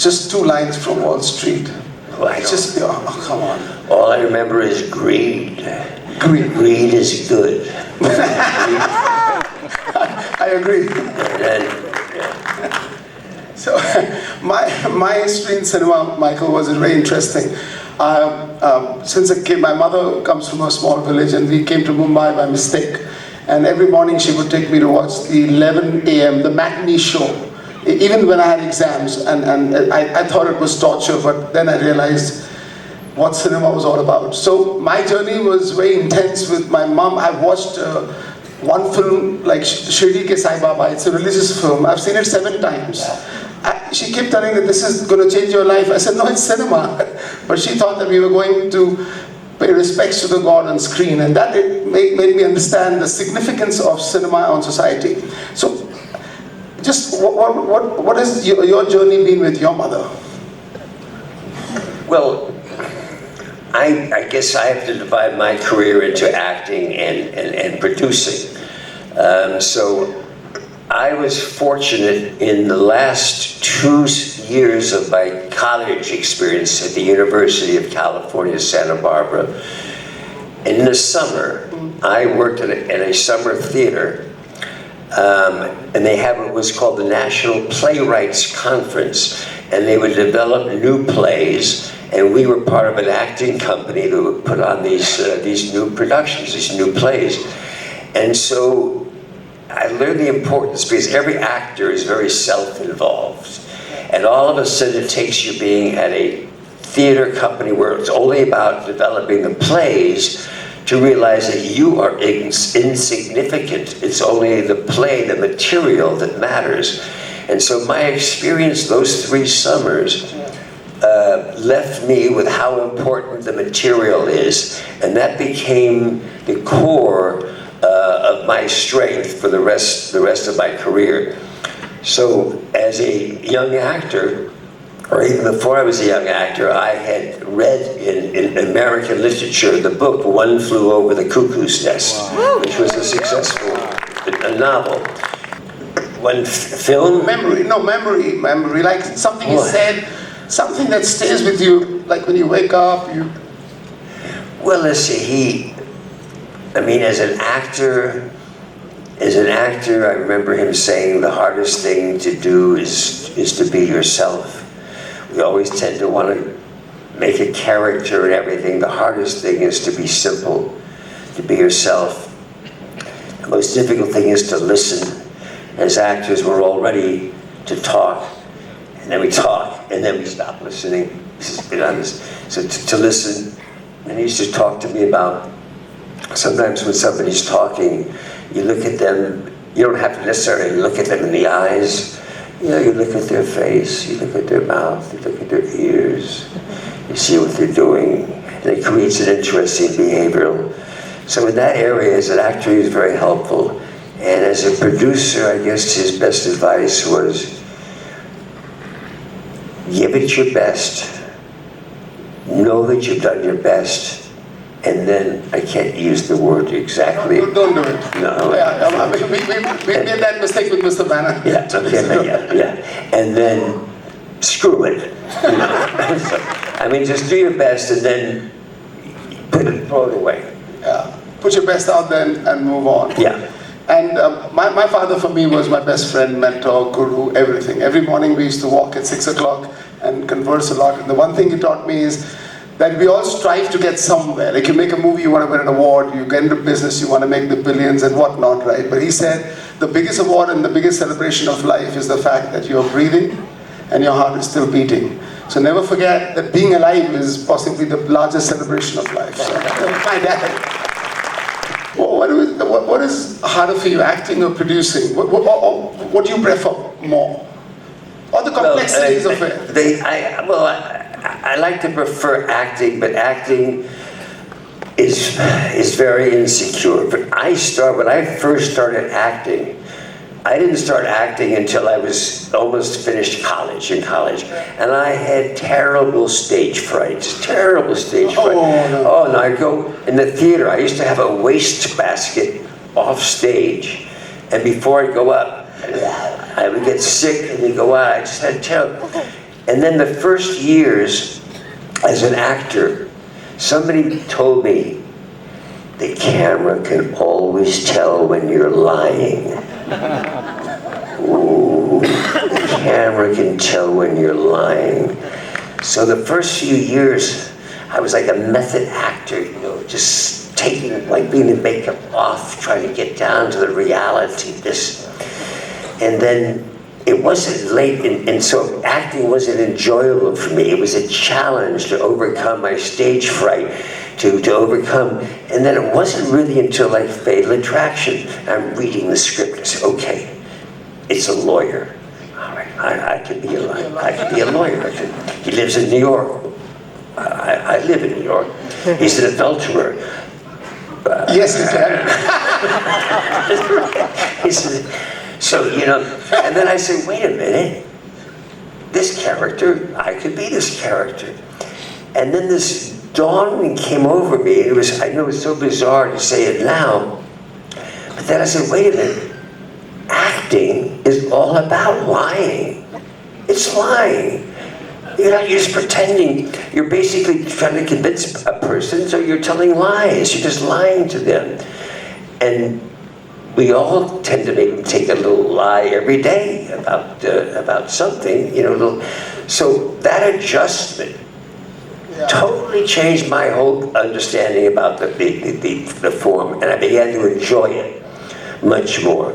just 2 lines from Wall Street. Well, It's just, oh, come on. all I remember is greed. Greed. Greed is good. I agree. And, So my history in cinema, Michael, was very interesting. Since a kid, my mother comes from a small village, and we came to Mumbai by mistake. And every morning she would take me to watch the 11 a.m., the matinee show, even when I had exams. And I thought it was torture, but then I realized what cinema was all about. So my journey was very intense with my mom. I watched one film like Shirdi Ke Sai Baba. It's a religious film. I've seen it 7 times. She kept telling me, this is going to change your life. I said, no, it's cinema. But she thought that we were going to pay respects to the God on screen. And that made me understand the significance of cinema on society. So just what has your journey been with your mother? well, I guess I have to divide my career into acting and producing. So I was fortunate in the last 2 years of my college experience at the University of California, Santa Barbara. In the summer, I worked at a summer theater, and they have what was called the National Playwrights Conference, and they would develop new plays, and we were part of an acting company that would put on these new productions, these new plays. And so I learned the importance, because every actor is very self-involved. And all of a sudden it takes you being at a theater company where it's only about developing the plays to realize that you are insignificant. It's only the play, the material that matters. And so my experience those 3 summers left me with how important the material is. And that became the core of my strength for the rest of my career. So as a young actor, or even before I was a young actor, I had read in American literature the book One Flew Over the Cuckoo's Nest, which was a successful novel. One film? Memory, like something you said, something that stays with you, like when you wake up, Well, let's see, as an actor, I remember him saying the hardest thing to do is to be yourself. We always tend to want to make a character and everything. The hardest thing is to be simple, to be yourself. The most difficult thing is to listen. As actors, we're all ready to talk, and then we talk, and then we stop listening. So to listen, and he used to talk to me about, sometimes when somebody's talking, you look at them, you don't have to necessarily look at them in the eyes. You look at their face, you look at their mouth, you look at their ears, you see what they're doing, and it creates an interesting behavioral. So in that area, as an actor, he was very helpful. And as a producer, I guess his best advice was, give it your best, know that you've done your best, and then, I can't use the word exactly. don't do it. No. We made that mistake with Mr. Banner. Yeah, okay, yeah. And then, screw it. So, just do your best and then throw it away. Yeah. Put your best out there and move on. Yeah. And my father for me was my best friend, mentor, guru, everything. Every morning we used to walk at 6 o'clock and converse a lot. And the one thing he taught me is that we all strive to get somewhere. Like you make a movie, you want to win an award, you get into business, you want to make the billions and whatnot, right? But he said the biggest award and the biggest celebration of life is the fact that you're breathing and your heart is still beating. So never forget that being alive is possibly the largest celebration of life. So my dad. What is harder for you, acting or producing? What do you prefer more? Or the complexities of it? I like to prefer acting, but acting is very insecure. But when I first started acting, I didn't start acting until I was almost finished in college. And I had terrible stage fright. Oh, no, I'd go in the theater. I used to have a waste basket off stage. And before I'd go up, I would get sick and then go out. I just had terrible. And then the first years as an actor, somebody told me, the camera can always tell when you're lying. Ooh, the camera can tell when you're lying. So the first few years, I was like a method actor, you know, just taking, like being in makeup off, trying to get down to the reality of this. And then it wasn't late, and so acting wasn't enjoyable for me. It was a challenge to overcome my stage fright, to overcome. And then it wasn't really until like Fatal Attraction, I'm reading the script, I said, okay, it's a lawyer. All right, I could be a lawyer. I could be a lawyer. He lives in New York. I live in New York. He's an adulterer. Yes, you can. He said, so, you know, and then I said, wait a minute, this character, I could be this character. And then this dawning came over me. It was, I know it's so bizarre to say it now, but then I said, wait a minute, acting is all about lying. It's lying. You're not, you're just pretending. You're basically trying to convince a person, so you're telling lies. You're just lying to them. And we all tend to maybe take a little lie every day about something, you know. So that adjustment totally changed my whole understanding about the form, and I began to enjoy it much more.